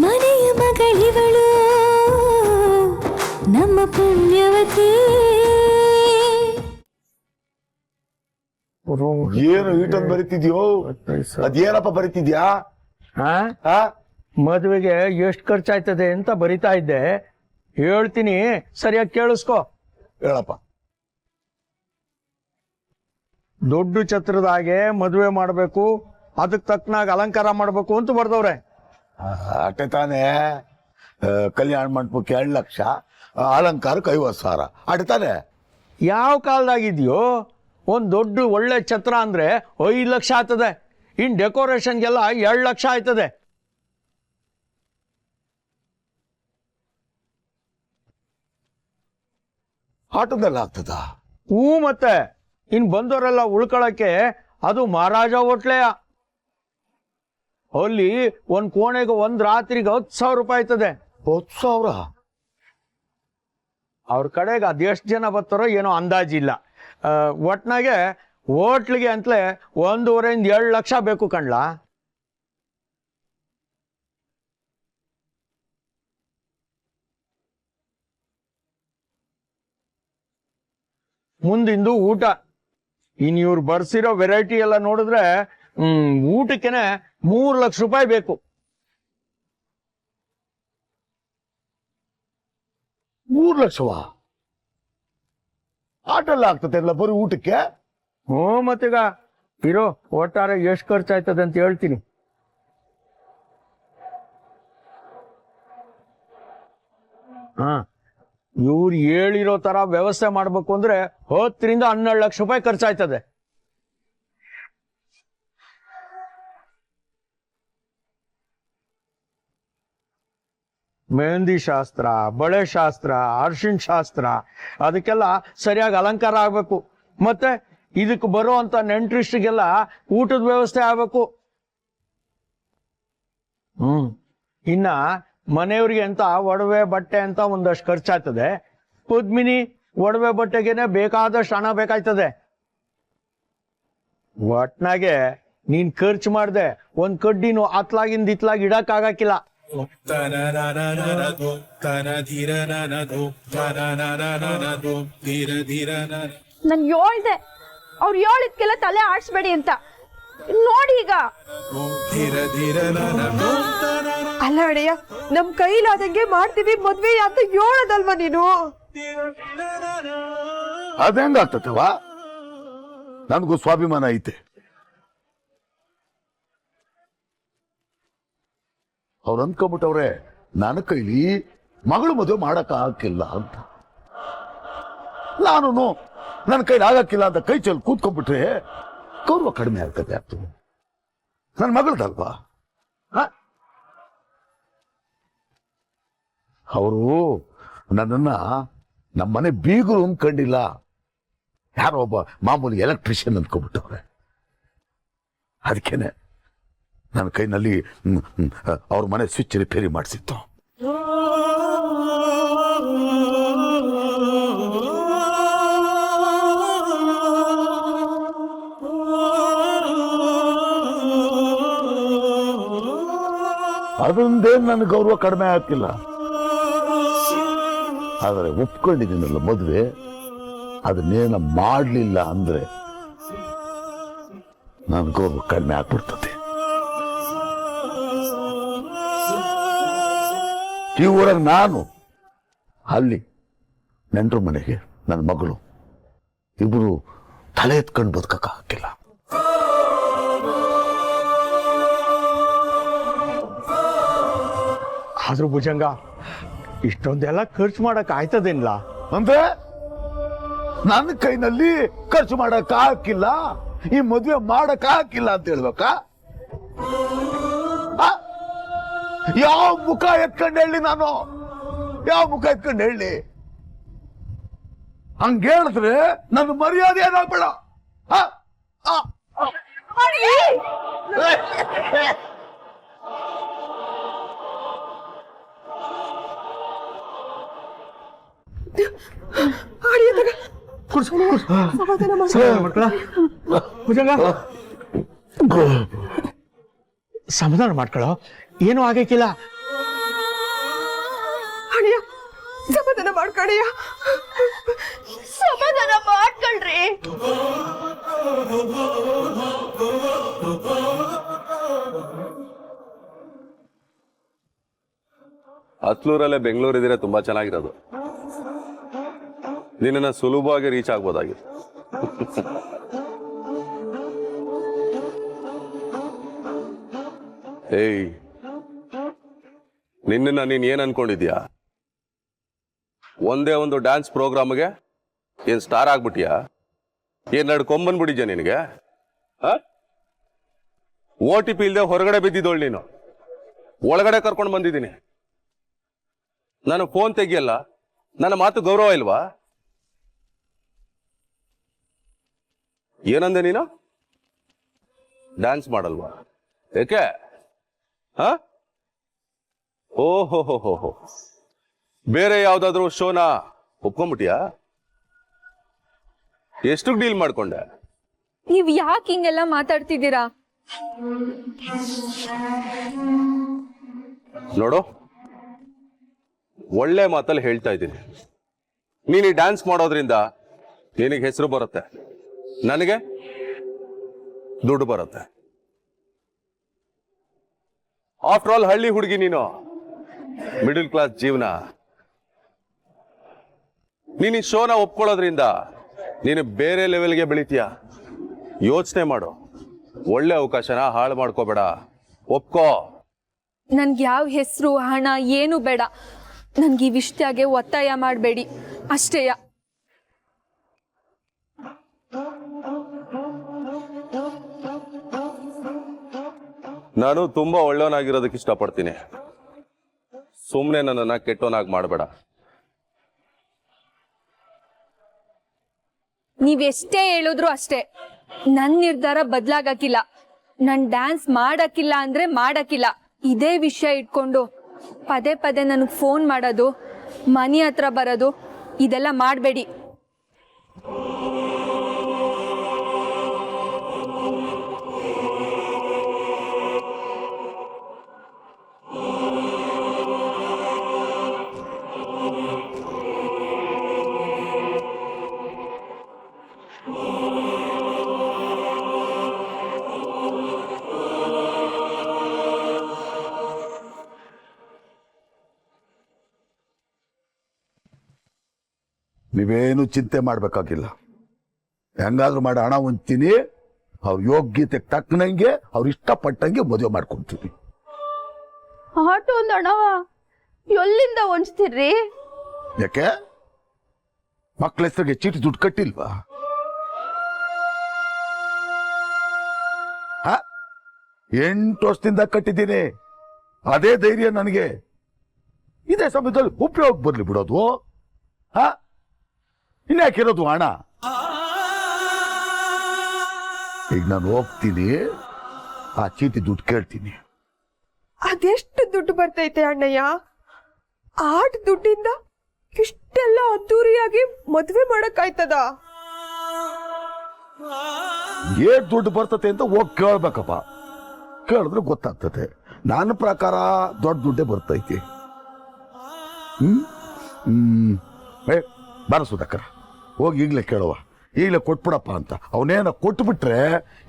ಮನೆಯ ಮಗಳಿವಳು ನಮ್ಮ ಪುಣ್ಯವತಿ. ಏನು ಈಟೊಂದು ಬರೀತಿದ್ಯೋ? ಅದೇನಪ್ಪ ಬರೀತಿದ್ಯಾ? ಮದುವೆಗೆ ಎಷ್ಟು ಖರ್ಚಾಯ್ತದೆ ಅಂತ ಬರಿತಾ ಇದ್ದೆ. ಹೇಳ್ತೀನಿ, ಸರಿಯಾಗಿ ಕೇಳಿಸ್ಕೊ. ಹೇಳಪ್ಪ. ದೊಡ್ಡ ಛತ್ರದಾಗೆ ಮದುವೆ ಮಾಡಬೇಕು, ಅದಕ್ಕೆ ತಕ್ಕನಾಗ ಅಲಂಕಾರ ಮಾಡಬೇಕು ಅಂತ ಬರ್ದವ್ರೆ. ಅಟ್ಟೆ ತಾನೇ. ಕಲ್ಯಾಣ ಮಂಟಪಕ್ಕೆ 2 ಲಕ್ಷ, ಅಲಂಕಾರಕ್ಕೆ 50,000 ಅಟ್ಟೆ ತಾನೆ. ಯಾವ ಕಾಲದಾಗಿದ್ಯೋ? ಒಂದು ದೊಡ್ಡ ಒಳ್ಳೆ ಛತ್ರ ಅಂದ್ರೆ 5 ಲಕ್ಷ ಆಗ್ತದೆ. ಇನ್ ಡೆಕೋರೇಷನ್ಗೆಲ್ಲ 2 ಲಕ್ಷ ಆಯ್ತದೆ. ಆಟೋದೆಲ್ಲ ಆಗ್ತದ? ಮತ್ತೆ ಇನ್ ಬಂದವರೆಲ್ಲ ಉಳ್ಕೊಳಕ್ಕೆ ಅದು ಮಹಾರಾಜ ಹೋಟ್ಲೆಯ. ಅಲ್ಲಿ ಒಂದ್ ಕೋಣೆಗೆ ಒಂದ್ ರಾತ್ರಿಗೆ 10,000 ರೂಪಾಯಿ ಆಯ್ತದೆ. 10,000? ಅವ್ರ ಕಡೆಗೆ ಅದೆಷ್ಟು ಜನ ಬರ್ತಾರೋ ಏನೋ ಅಂದಾಜಿಲ್ಲ. ಒಟ್ನಾಗೆ ಹೋಟ್ಲಿಗೆ ಅಂತಲೇ 1.5 2 ಲಕ್ಷ ಬೇಕು ಕಣ್ಲಾ. ಮುಂದಿಂದು ಊಟ. ಇನ್ ಇವ್ರು ಬರ್ಸಿರೋ ವೆರೈಟಿ ಎಲ್ಲ ನೋಡಿದ್ರೆ ಊಟಕ್ಕೆನೆ 3 ಲಕ್ಷ ರೂಪಾಯಿ ಬೇಕು. 3 ಲಕ್ಷವಾ? ಆಟೆಲ್ಲ ಆಗ್ತದೆ ಎಲ್ಲ ಬರೀ ಊಟಕ್ಕೆ? ಮತ್ತೀಗ ಇರೋ ಒಟ್ಟಾರೆ ಎಷ್ಟು ಖರ್ಚಾಯ್ತದೆ ಅಂತ ಹೇಳ್ತೀನಿ. ಇವ್ರು ಹೇಳಿರೋ ತರ ವ್ಯವಸ್ಥೆ ಮಾಡ್ಬೇಕು ಅಂದ್ರೆ 10 ರಿಂದ 12 ಲಕ್ಷ ರೂಪಾಯಿ ಖರ್ಚಾಯ್ತದೆ. ಮೆಹಂದಿ ಶಾಸ್ತ್ರ, ಬಳೆ ಶಾಸ್ತ್ರ, ಅರ್ಶಿಣ್ ಶಾಸ್ತ್ರ, ಅದಕ್ಕೆಲ್ಲ ಸರಿಯಾಗಿ ಅಲಂಕಾರ ಆಗ್ಬೇಕು. ಮತ್ತೆ ಇದಕ್ಕೆ ಬರೋ ಅಂತ ನೆಂಟ್ರಿಸ್ಟಿಗೆಲ್ಲ ಊಟದ ವ್ಯವಸ್ಥೆ ಆಗ್ಬೇಕು. ಇನ್ನ ಮನೆಯವ್ರಿಗೆ ಅಂತ ಒಡವೆ ಬಟ್ಟೆ ಅಂತ ಒಂದಷ್ಟು ಖರ್ಚಾಗ್ತದೆ. ಪದ್ಮಿನಿ ಒಡವೆ ಬಟ್ಟೆಗೆನೆ ಬೇಕಾದಷ್ಟು ಹಣ ಬೇಕಾಯ್ತದೆ. ಒಟ್ನಾಗೆ ನೀನ್ ಖರ್ಚು ಮಾಡ್ದೆ ಒಂದ್ ಕಡ್ಡಿನೂ ಅತ್ಲಾಗಿಂದ ಇತ್ಲಾಗಿ ಇಡಕ್ ಆಗಕ್ಕಿಲ್ಲ. ನನ್ ಹೇಳ್ದೆ ಅವ್ರು ಹೇಳಿದ್ಕೆಲ್ಲ ತಲೆ ಆಡ್ಸ್ಬೇಡಿ ಅಂತ. ನೋಡಿ ಈಗ. ಅಲ್ಲ ಅಡೆಯ, ನಮ್ ಕೈಲಾದಂಗೆ ಮಾಡ್ತೀವಿ ಮದ್ವೆ ಅಂತ ಹೇಳದಲ್ವಾ ನೀನು? ಅದೇಂಗಾಗ್ತವ? ನನಗೂ ಸ್ವಾಭಿಮಾನ ಐತೆ. ಅವ್ರು ಅಂದ್ಕೊಂಬಿಟ್ಟವ್ರೆ ನನ್ನ ಕೈಲಿ ಮಗಳು ಮದುವೆ ಮಾಡಕ್ ಆಗಕ್ಕಿಲ್ಲ ಅಂತ. ನಾನು ನನ್ನ ಕೈಲಿ ಆಗಕ್ಕಿಲ್ಲ ಅಂತ ಕೈ ಚೆಲ್ಲಿ ಕೂತ್ಕೊಂಡ್ಬಿಟ್ರೆ ಗೌರವ ಕಡಿಮೆ ಆಗ್ತದೆ. ಆಗ್ತದೆ ನನ್ನ ಮಗಳದಲ್ವಾ? ಅವರು ನನ್ನನ್ನ ನಮ್ಮನೆ ಬೀಗರು ಅಂದ್ಕೊಂಡಿಲ್ಲ, ಯಾರೋ ಒಬ್ಬ ಮಾಮೂಲಿ ಎಲೆಕ್ಟ್ರಿಷಿಯನ್ ಅಂದ್ಕೊಂಡ್ಬಿಟ್ಟವ್ರೆ. ಅದಕ್ಕೇನೆ ನನ್ನ ಕೈನಲ್ಲಿ ಅವ್ರ ಮನೆ ಸ್ವಿಚ್ ರಿಪೇರಿ ಮಾಡಿಸಿತ್ತು. ಅದೊಂದೇನು ನನ್ನ ಗೌರವ ಕಡಿಮೆ ಆಗ್ತಿಲ್ಲ. ಆದರೆ ಒಪ್ಕೊಂಡಿದ್ದೀನಲ್ಲ ಮದುವೆ, ಅದನ್ನೇನ ಮಾಡಲಿಲ್ಲ ಅಂದ್ರೆ ನನ್ನ ಗೌರವ ಕಡಿಮೆ ಆಗ್ಬಿಡ್ತದೆ. ಈ ಊರಾಗ ನಾನು, ಅಲ್ಲಿ ನೆಂಟ್ರ ಮನೆಗೆ ನನ್ನ ಮಗಳು, ಇಬ್ರು ತಲೆ ಎತ್ಕೊಂಡು ಬದುಕಕ್ಕೆ ಹಾಕಿಲ್ಲ. ಆದ್ರೂ ಭುಜಂಗ, ಇಷ್ಟೊಂದೆಲ್ಲ ಖರ್ಚು ಮಾಡಕ್ ಆಯ್ತದೇನ್ಲ? ಅಂದ್ರೆ ನನ್ನ ಕೈನಲ್ಲಿ ಖರ್ಚು ಮಾಡಕ್ ಹಾಕಿಲ್ಲ, ಈ ಮದುವೆ ಮಾಡಕ್ ಹಾಕಿಲ್ಲ ಅಂತ ಹೇಳ್ಬೇಕಾ? ಯಾವ ಮುಖ ಎತ್ಕೊಂಡು ಹೇಳಿ ನಾನು? ಯಾವ ಮುಖ ಎತ್ಕೊಂಡು ಹೇಳಿ? ಹಂಗ ಹೇಳಿದ್ರೆ ನನ್ನ ಮರ್ಯಾದೆ ಏನಾಗ್ಬೇಡ. ಸಮಾಧಾನ ಮಾಡ್ಕೊಳ್ಳೋ, ಏನು ಆಗಕ್ಕಿಲ್ಲ. ಮಾಡ್ಕೊಳಿಯ. ಸಮಾಧಾನ ಮಾಡ್ಕೊಳ್ರಿ. ಹತ್ಲೂರಲ್ಲೇ ಬೆಂಗಳೂರು ಇದ್ರೆ ತುಂಬಾ ಚೆನ್ನಾಗಿರೋದು. ನಿನ್ನನ್ನು ಸುಲಭವಾಗಿ ರೀಚ್ ಆಗ್ಬೋದಾಗಿತ್ತು. ಏಯ್, ನಿನ್ನನ್ನ ನೀನ್ ಏನ್ ಅನ್ಕೊಂಡಿದ್ಯಾ? ಒಂದೇ ಒಂದು ಡ್ಯಾನ್ಸ್ ಪ್ರೋಗ್ರಾಮ್ಗೆ ಏನ್ ಸ್ಟಾರ್ ಆಗ್ಬಿಟ್ಟಿಯಾ? ಏನ್ ನಡ್ಕೊಂಬಂದ್ಬಿಟ್ಟಿದ್ಯಾ ನಿನಗೆ? OTP ಇಲ್ದೆ ಹೊರಗಡೆ ಬಿದ್ದಿದ್ದೋಳು ನೀನು. ಒಳಗಡೆ ಕರ್ಕೊಂಡು ಬಂದಿದ್ದೀನಿ. ನಾನು ಫೋನ್ ತೆಗಿಯಲ್ಲ, ನನ್ನ ಮಾತು ಗೌರವ ಇಲ್ವಾ? ಏನಂದೆ ನೀನು? ಡ್ಯಾನ್ಸ್ ಮಾಡಲ್ವಾ? ಏಕೆ? ಓಹೋ, ಬೇರೆ ಯಾವ್ದಾದ್ರು ಶೋನ ಒಪ್ಕೊಂಡ್ಬಿಟ್ಟಿಯಾ? ಎಷ್ಟು ಡೀಲ್ ಮಾಡ್ಕೊಂಡೆ? ನೀವ್ ಯಾಕೆ ಹಿಂಗೆಲ್ಲ ಮಾತಾಡ್ತಿದ್ದೀರಾ? ನೋಡು, ಒಳ್ಳೆ ಮಾತಲ್ಲಿ ಹೇಳ್ತಾ ಇದ್ದೀನಿ. ನೀನು ಡ್ಯಾನ್ಸ್ ಮಾಡೋದ್ರಿಂದ ನಿನಗೆ ಹೆಸರು ಬರುತ್ತೆ, ನನಗೆ ದುಡ್ಡು ಬರುತ್ತೆ. ಆಫ್ಟರ್ ಆಲ್ ಹಳ್ಳಿ ಹುಡುಗಿ ನೀನು, ಮಿಡಲ್ ಕ್ಲಾಸ್ ಜೀವನ. ನೀನು ಈ ಶೋನ ಒಪ್ಕೊಳ್ಳೋದ್ರಿಂದ ನೀನು ಬೇರೆ ಲೆವೆಲ್ಗೆ ಬೆಳಿತೀಯ. ಯೋಚನೆ ಮಾಡು, ಒಳ್ಳೆ ಅವಕಾಶನ ಹಾಳು ಮಾಡ್ಕೋಬೇಡ. ಒಪ್ಕೋ. ನನ್ಗೆ ಯಾವ ಹೆಸರು ಹಣ ಏನು ಬೇಡ. ನನ್ಗೆ ಈ ವಿಷಯಗೆ ಒತ್ತಾಯ ಮಾಡಬೇಡಿ ಅಷ್ಟೇಯ. ನಾನು ತುಂಬಾ ಒಳ್ಳೆಯವನಾಗಿರೋದಕ್ಕೆ ಇಷ್ಟಪಡ್ತೀನಿ. ಸುಮ್ಮನೆ ನನ್ನನ್ನು ಕೆಟ್ಟವನಾಗಿ ಮಾಡಬೇಡ. ನೀವೆಷ್ಟೇ ಹೇಳಿದ್ರು ಅಷ್ಟೇ, ನನ್ನ ನಿರ್ಧಾರ ಬದಲಾಗಕ್ಕಿಲ್ಲ. ನನ್ ಡ್ಯಾನ್ಸ್ ಮಾಡಕ್ಕಿಲ್ಲ ಅಂದ್ರೆ ಮಾಡಕ್ಕಿಲ್ಲ. ಇದೇ ವಿಷಯ ಇಟ್ಕೊಂಡು ಪದೇ ಪದೇ ನನಗೆ ಫೋನ್ ಮಾಡೋದು, ಮನೆ ಹತ್ರ ಬರೋದು, ಇದೆಲ್ಲ ಮಾಡಬೇಡಿ. ನೀವೇನು ಚಿಂತೆ ಮಾಡಬೇಕಾಗಿಲ್ಲ. ಹೆಂಗಾದ್ರೂ ಮಾಡಿ ಹಣ ಹೊಂದ್ತೀನಿ. ಅವ್ರ ಯೋಗ್ಯತೆಗೆ ತಕ್ಕನಂಗೆ, ಅವ್ರು ಇಷ್ಟಪಟ್ಟಂಗೆ ಮದುವೆ ಮಾಡ್ಕೊಂತೀವಿ. ಆಟೋ ಒಂದು ಹಣವ ಎಲ್ಲಿಂದ ಹೊಂಚ್ತೀರ್ರಿ? ಯಾಕೆ ಮಕ್ಕಳ ಹೆಸರಿಗೆ ಚೀಟಿ ದುಡ್ಡು ಕಟ್ಟಿಲ್ವಾ? 8 ವರ್ಷದಿಂದ ಕಟ್ಟಿದ್ದೀನಿ. ಅದೇ ಧೈರ್ಯ ನನಗೆ. ಇದೇ ಸಮಯದಲ್ಲಿ ಉಪಯೋಗ ಬರ್ಲಿ ಬಿಡೋದು. ಇನ್ಯಾಕಿರೋದು ಹಣ? ಈಗ ನಾನು ಹೋಗ್ತೀನಿ, ಆ ಚೀಟಿ ದುಡ್ಡು ಕೇಳ್ತೀನಿ. ಅದೆಷ್ಟು ದುಡ್ಡು ಬರ್ತೈತೆ ಅಣ್ಣಯ್ಯ? ಆಟ್ ದುಡ್ಡಿಂದ ಇಷ್ಟೆಲ್ಲ ಅದ್ದೂರಿಯಾಗಿ ಮದ್ವೆ ಮಾಡಕ್ಕಾಯ್ತದ? ಏಟ್ ದುಡ್ಡು ಬರ್ತತೆ ಅಂತ ಹೋಗಿ ಕೇಳ್ಬೇಕಪ್ಪ. ಕೇಳಿದ್ರೆ ಗೊತ್ತಾಗ್ತದೆ. ನನ್ನ ಪ್ರಕಾರ ದೊಡ್ಡ ದುಡ್ಡೇ ಬರ್ತೈತಿ. ಬಾರ ಸುಧಾಕರ, ಹೋಗಿ ಈಗಲೇ ಕೇಳುವ, ಈಗಲೇ ಕೊಟ್ಬಿಡಪ್ಪ ಅಂತ. ಅವನೇನ ಕೊಟ್ಬಿಟ್ರೆ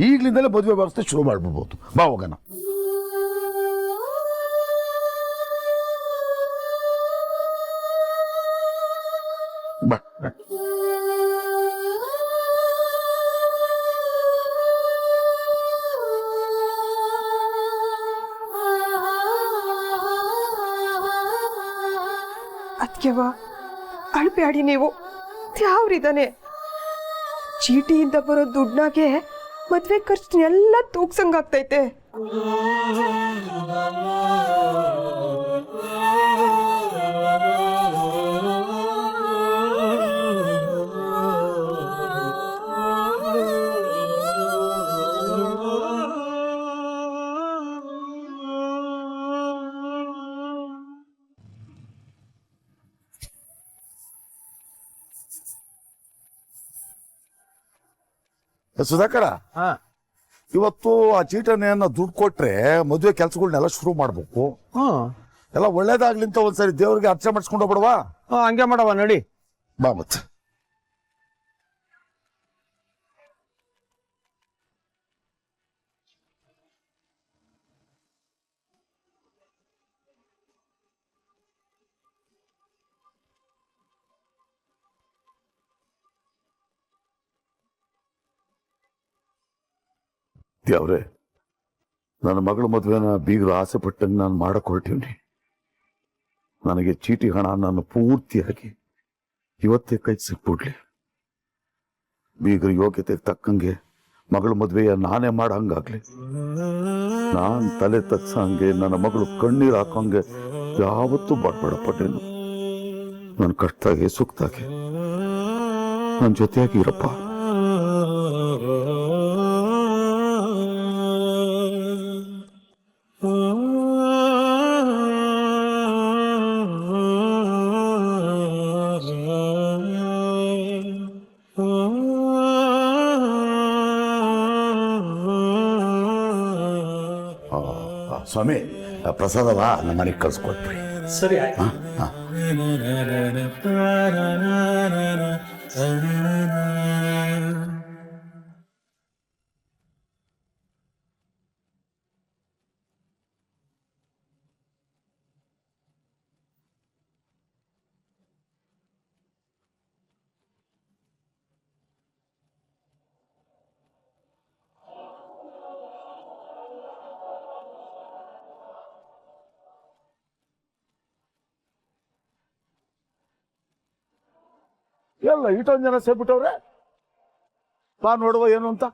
ಈಗಲಿಂದಲೇ ಮದುವೆ ವ್ಯವಸ್ಥೆ ಶುರು ಮಾಡ್ಬಿಡ್ಬೋದು. ಬಾ ಹೋಗೋಣ. ಬಾ. ಅದ್ಕೆವ ಅಳ್ಬ್ಯಾಡಿ ನೀವು. ಯಾವ್ರಿದಾನೆ ಚೀಟಿಯಿಂದ ಬರೋ ದುಡ್ನಾಗೆ ಮದ್ವೆ ಖರ್ಚನ್ನೆಲ್ಲ ತೂಗ್ಸಂಗಾಗ್ತೈತೆ. ಸುಧಾಕರ, ಇವತ್ತು ಆ ಚೀಟನೆಯನ್ನ ದುಡ್ಡು ಕೊಟ್ರೆ ಮದುವೆ ಕೆಲಸಗಳನ್ನೆಲ್ಲ ಶುರು ಮಾಡ್ಬೇಕು. ಎಲ್ಲ ಒಳ್ಳೇದಾಗ್ಲಿ ಅಂತ ಒಂದ್ಸರಿ ದೇವ್ರಿಗೆ ಅರ್ಚನೆ ಮಾಡಿಸ್ಕೊಂಡು ಹೋಗ್ಬಿಡವಾ? ಹಂಗೆ ಮಾಡವ ನಡಿ. ಬಾ ಮತ್ತೆ. ದೇವ್ರೆ, ನನ್ನ ಮಗಳ ಮದುವೆನ ಬೀಗರು ಆಸೆ ಪಟ್ಟಂಗೆ ನಾನು ಮಾಡಕ್ ಹೊರಟೀನಿ. ನನಗೆ ಚೀಟಿ ಹಣ ನಾನು ಪೂರ್ತಿಯಾಗಿ ಇವತ್ತೇ ಕೈ ಸಿಕ್ಬಿಡ್ಲಿ. ಬೀಗರ ಯೋಗ್ಯತೆಗೆ ತಕ್ಕಂಗೆ ಮಗಳ ಮದುವೆಯ ನಾನೇ ಮಾಡಂಗಾಗ್ಲಿ. ನಾನ್ ತಲೆ ತಗ್ಸಂಗೆ ನನ್ನ ಮಗಳು ಕಣ್ಣೀರು ಹಾಕೋಂಗೆ ಯಾವತ್ತೂ ಬಾಡ್ಬೇಡಪ್ಪಟ್ಟೇನು. ನನ್ನ ಕಷ್ಟಾಗೆ ಸುಖದಾಗೆ ನನ್ನ ಜೊತೆಯಾಗಿ ಇರಪ್ಪ. ಸ್ವಾಮಿ, ಪ್ರಸಾದವ ನಮ್ಮ ಮನೆಗೆ ಕಳ್ಸ್ಕೊಟ್ಬಿಡಿ. ಸರಿ ಎಲ್ಲ ಇಷ್ಟೊಂದು ಜನ ಸೇರ್ಬಿಟ್ಟವ್ರೆ. ಬಾ ನೋಡುವ ಏನು ಅಂತ.